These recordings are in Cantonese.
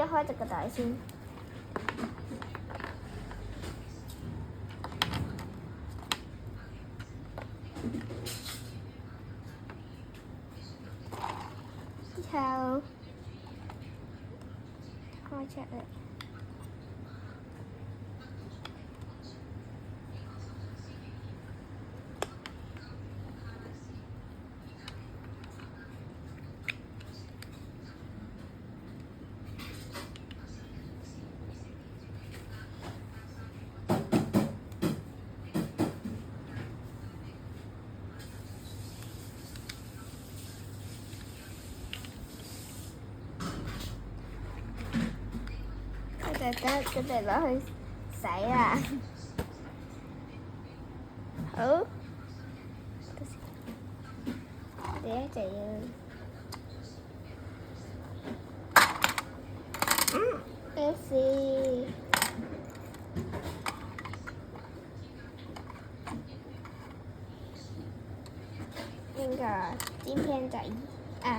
開隻個袋先。之後開出嚟。佢哋攞去洗啦。好，第一就要咩事？呢個尖片仔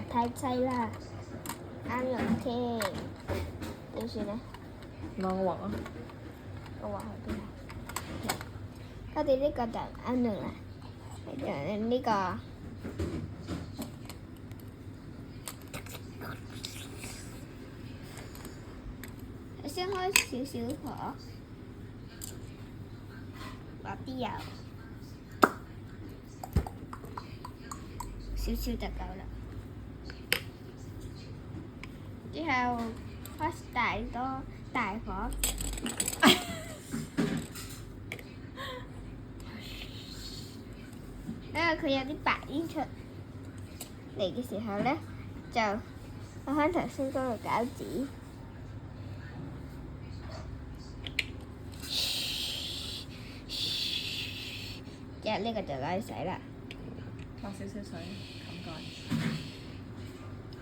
太細啦，啱用添，點算呢？攞個畫啊！個畫喺邊啊？我哋呢個就啱用啦，用呢個。先開少少火，落啲油，少少就夠啦。之後開大火，因為佢有啲白煙出嚟嘅時候咧，就攞翻頭先嗰個餃子。之後呢個就攞去洗啦，落少少水，冚蓋。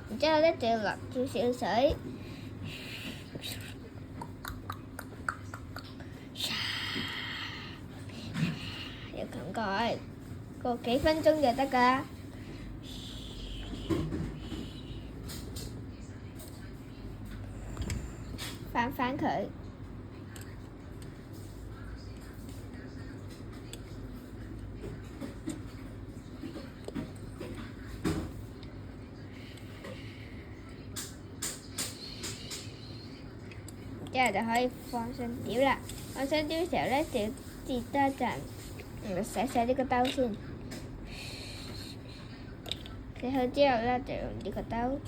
然之後咧就要落少少水，要冚蓋，過幾分鐘就得㗎啦。翻佢。之後就可以放上碟啦。放上碟嘅時候咧，就要截多一陣，洗呢個兜先。洗好之後咧，就用呢個兜。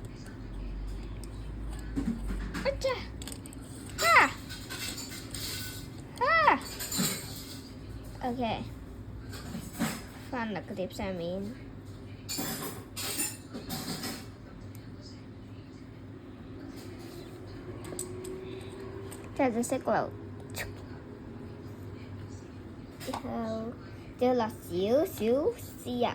OK， 放落個碟上面。之後就熄爐，之後就要落少少豉油，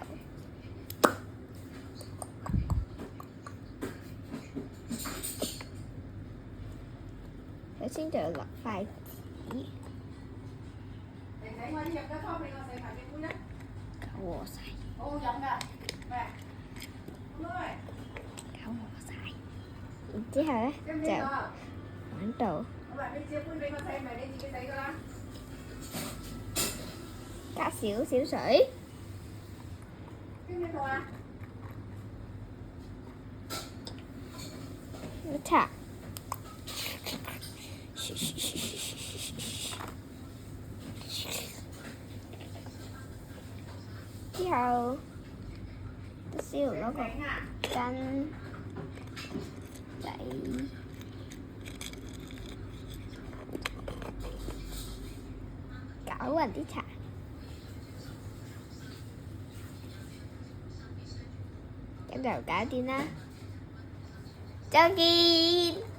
首先就要落筷子，我入咗湯俾我洗埋隻杯啦。搞和晒，好好飲㗎，喂，妹，搞和晒，然之後咧就玩到。我話你借杯俾我洗，咪你自己洗㗎啦。加少少水，邊邊度啊？擦。之後需要攞個羹仔，攪勻啲茶，咁就搞掂啦。再見。